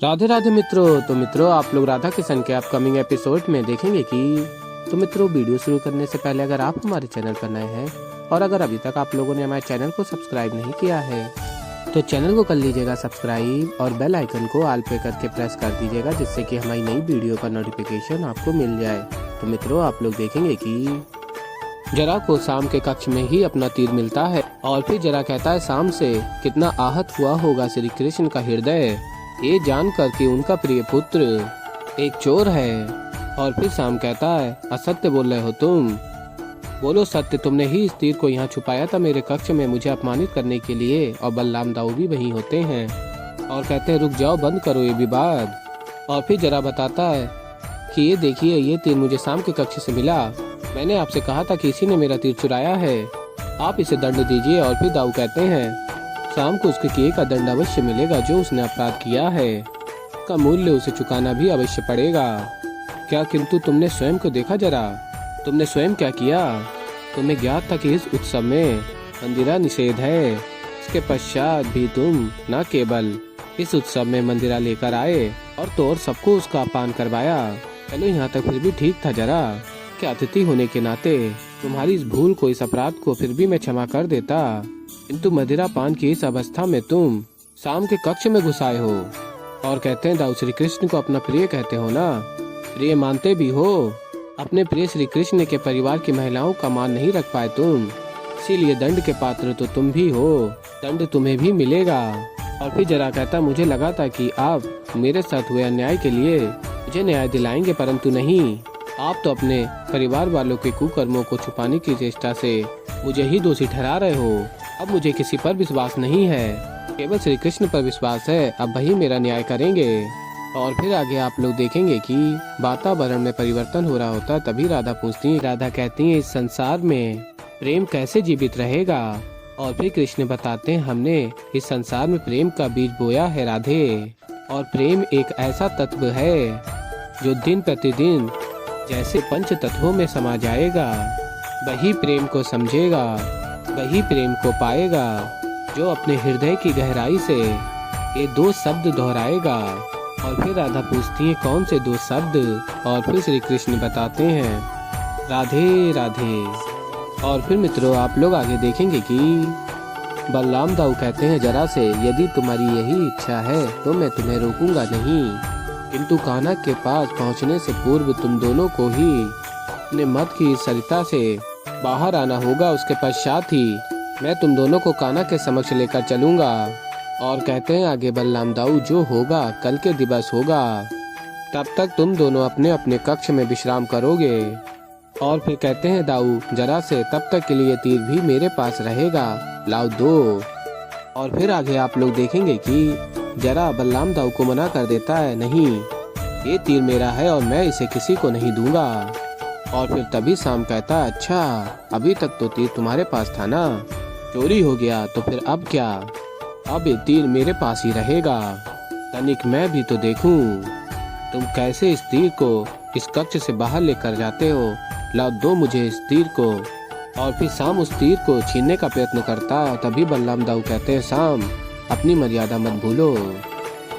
राधे राधे मित्रों। तो मित्रों, आप लोग राधा किशन के अपकमिंग एपिसोड में देखेंगे कि मित्रों, वीडियो शुरू करने से पहले अगर आप हमारे चैनल पर नए हैं और अगर अभी तक आप लोगों ने हमारे चैनल को सब्सक्राइब नहीं किया है तो चैनल को कर लीजिएगा सब्सक्राइब और बेल आइकन को ऑल पे करके प्रेस कर दीजिएगा, जिससे कि हमारी नई वीडियो का नोटिफिकेशन आपको मिल जाए। तो मित्रों, आप लोग देखेंगे कि जरा को शाम के कक्ष में ही अपना तीर मिलता है और फिर जरा कहता है शाम से कितना आहत हुआ होगा श्री कृष्ण का हृदय, ये जानकर कि उनका प्रिय पुत्र एक चोर है। और फिर शाम कहता है असत्य बोल रहे हो तुम, बोलो सत्य, तुमने ही इस तीर को यहाँ छुपाया था मेरे कक्ष में मुझे अपमानित करने के लिए, और बलराम दाऊ भी वहीं होते हैं। और कहते हैं रुक जाओ, बंद करो ये विवाद। और फिर जरा बताता है कि ये देखिए, ये तीर मुझे शाम के कक्ष से मिला, मैंने आपसे कहा था कि इसी ने मेरा तीर चुराया है, आप इसे दंड दीजिए। और फिर दाऊ कहते हैं शाम को उसके किए का दंड अवश्य मिलेगा, जो उसने अपराध किया है का मूल्य उसे चुकाना भी अवश्य पड़ेगा। क्या किंतु तुमने स्वयं को देखा, जरा तुमने स्वयं क्या किया? तुम्हें ज्ञात था कि इस उत्सव में मंदिरा निषेध है, इसके पश्चात भी तुम न केवल इस उत्सव में मंदिरा लेकर आए और सबको उसका अपान करवाया। चलो यहाँ तक फिर भी ठीक था, जरा कि अतिथि होने के नाते तुम्हारी इस भूल को, इस अपराध को फिर भी मैं क्षमा कर देता, किंतु मदिरा पान की इस अवस्था में तुम शाम के कक्ष में घुस आए हो। और कहते हैं दाऊ श्री कृष्ण को अपना प्रिय कहते हो ना, प्रिय मानते भी हो, अपने प्रिय श्री कृष्ण के परिवार की महिलाओं का मान नहीं रख पाए तुम, इसीलिए दंड के पात्र तो तुम भी हो, दंड तुम्हें भी मिलेगा। और फिर जरा कहता मुझे लगा था कि आप मेरे साथ हुए अन्याय के लिए मुझे न्याय दिलाएंगे, परंतु नहीं, आप तो अपने परिवार वालों के कुकर्मों को छुपाने की चेष्टा से मुझे ही दोषी ठहरा रहे हो। अब मुझे किसी पर विश्वास नहीं है, केवल श्री कृष्ण पर विश्वास है, अब वही मेरा न्याय करेंगे। और फिर आगे आप लोग देखेंगे कि वातावरण में परिवर्तन हो रहा होता, तभी राधा पूछती है, राधा कहती है इस संसार में प्रेम कैसे जीवित रहेगा? और फिर कृष्ण बताते हैं हमने इस संसार में प्रेम का बीज बोया है राधे, और प्रेम एक ऐसा तत्व है जो दिन प्रतिदिन जैसे पंच तत्वों में समा जाएगा, वही प्रेम को समझेगा, वही प्रेम को पाएगा, जो अपने हृदय की गहराई से ये दो शब्द दोहराएगा। और फिर राधा पूछती है कौन से दो शब्द? और फिर श्री कृष्ण बताते हैं राधे राधे। और फिर मित्रों, आप लोग आगे देखेंगे कि बलराम दाऊ कहते हैं जरा से, यदि तुम्हारी यही इच्छा है तो मैं तुम्हें रोकूंगा नहीं, किंतु कान्हा के पास पहुंचने से पूर्व तुम दोनों को ही अपने मत की सरिता से बाहर आना होगा, उसके पश्चात ही मैं तुम दोनों को कान्हा के समक्ष लेकर चलूंगा। और कहते हैं आगे बलराम दाऊ, जो होगा कल के दिवस होगा, तब तक तुम दोनों अपने अपने कक्ष में विश्राम करोगे। और फिर कहते हैं दाऊ जरा से, तब तक के लिए तीर भी मेरे पास रहेगा, लाओ दो। और फिर आगे आप लोग देखेंगे कि जरा बलराम दाऊ को मना कर देता है, नहीं, ये तीर मेरा है और मैं इसे किसी को नहीं दूंगा। और फिर तभी शाम कहता है अच्छा, अभी तक तो तीर तुम्हारे पास था ना, चोरी हो गया तो फिर अब क्या? अब ये तीर मेरे पास ही रहेगा, तनिक मैं भी तो देखूं तुम कैसे इस तीर को इस कक्ष से बाहर लेकर जाते हो, लाओ दो मुझे इस तीर को। और फिर शाम उस तीर को छीनने का प्रयत्न करता है, तभी बलराम दाऊ कहते हैं शाम अपनी मर्यादा मत भूलो।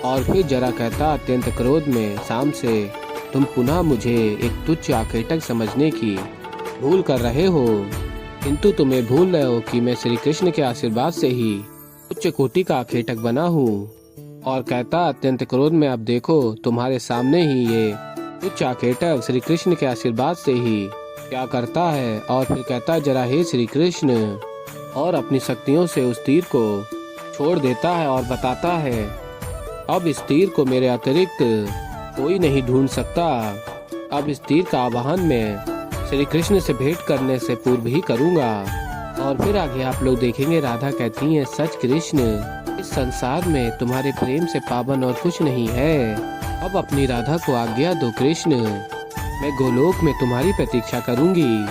और फिर जरा कहता अत्यंत क्रोध में शाम से, तुम पुनः मुझे एक तुच्छ आखेटक समझने की भूल कर रहे हो, किंतु तुम्हें भूल रहे हो कि मैं श्री कृष्ण के आशीर्वाद से ही उच्च कोटि का आखेटक बना हूँ। और कहता अत्यंत क्रोध में, अब देखो तुम्हारे सामने ही ये उच्च आखेटक श्री कृष्ण के आशीर्वाद से ही क्या करता है। और फिर कहता जरा हे श्री कृष्ण, और अपनी शक्तियों से उस तीर को छोड़ देता है और बताता है अब इस तीर को मेरे अतिरिक्त कोई नहीं ढूंढ सकता, अब इस तीर का आवाहन मैं श्री कृष्ण से भेंट करने से पूर्व ही करूंगा। और फिर आगे आप लोग देखेंगे राधा कहती हैं सच कृष्ण, इस संसार में तुम्हारे प्रेम से पावन और कुछ नहीं है, अब अपनी राधा को आज्ञा दो कृष्ण, मैं गोलोक में तुम्हारी प्रतीक्षा करूंगी,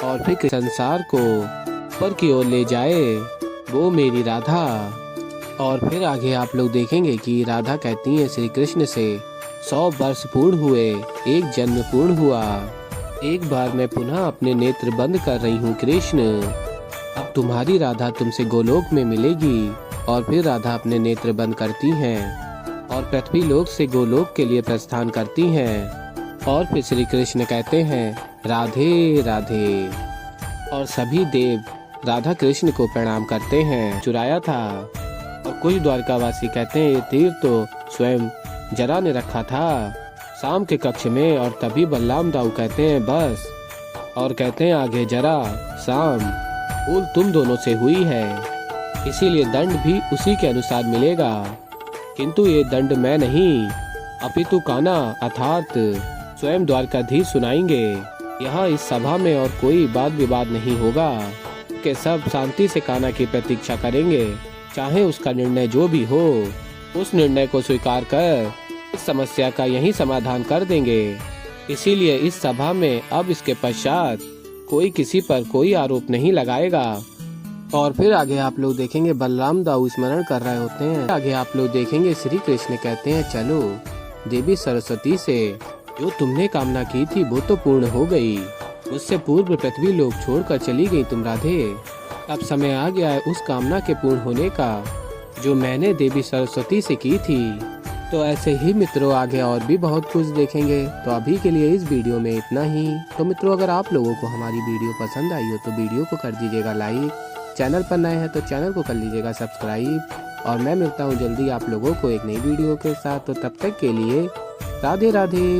और फिर संसार को ऊपर की ओर ले जाए वो मेरी राधा। और फिर आगे आप लोग देखेंगे कि राधा कहती हैं श्री कृष्ण से 100 वर्ष पूर्ण हुए, एक जन्म पूर्ण हुआ, एक बार मैं पुनः अपने नेत्र बंद कर रही हूँ कृष्ण, अब तुम्हारी राधा तुमसे गोलोक में मिलेगी। और फिर राधा अपने नेत्र बंद करती हैं और पृथ्वी लोक से गोलोक के लिए प्रस्थान करती हैं। और फिर श्री कृष्ण कहते हैं राधे राधे, और सभी देव राधा कृष्ण को प्रणाम करते हैं। चुराया था। और कुछ द्वारकावासी कहते हैं ये तीर तो स्वयं जरा ने रखा था शाम के कक्ष में। और तभी बलराम दाऊ कहते हैं बस, और कहते हैं आगे जरा शाम भूल तुम दोनों से हुई है, इसीलिए दंड भी उसी के अनुसार मिलेगा। किंतु ये दंड मैं नहीं अपितु कान्हा अर्थात स्वयं द्वारकाधीश सुनाएंगे। यहाँ इस सभा में और कोई वाद विवाद नहीं होगा कि सब शांति से कान्हा की प्रतीक्षा करेंगे, चाहे उसका निर्णय जो भी हो उस निर्णय को स्वीकार कर इस समस्या का यही समाधान कर देंगे। इसीलिए इस सभा में अब इसके पश्चात कोई किसी पर कोई आरोप नहीं लगाएगा। और फिर आगे आप लोग देखेंगे बलराम दाऊ स्मरण कर रहे होते हैं। आगे आप लोग देखेंगे श्री कृष्ण कहते हैं चलो देवी सरस्वती से जो तुमने कामना की थी वो तो पूर्ण हो गई, उससे पूर्व पृथ्वी लोक छोड़कर चली गई तुम राधे। अब समय आ गया है उस कामना के पूर्ण होने का जो मैंने देवी सरस्वती से की थी। तो ऐसे ही मित्रों आगे और भी बहुत कुछ देखेंगे। तो अभी के लिए इस वीडियो में इतना ही। तो मित्रों अगर आप लोगों को हमारी वीडियो पसंद आई हो तो वीडियो को कर दीजिएगा लाइक, चैनल पर नए हैं तो चैनल को कर लीजिएगा सब्सक्राइब। और मैं मिलता हूँ जल्दी आप लोगों को एक नई वीडियो के साथ। तो तब तक के लिए राधे राधे।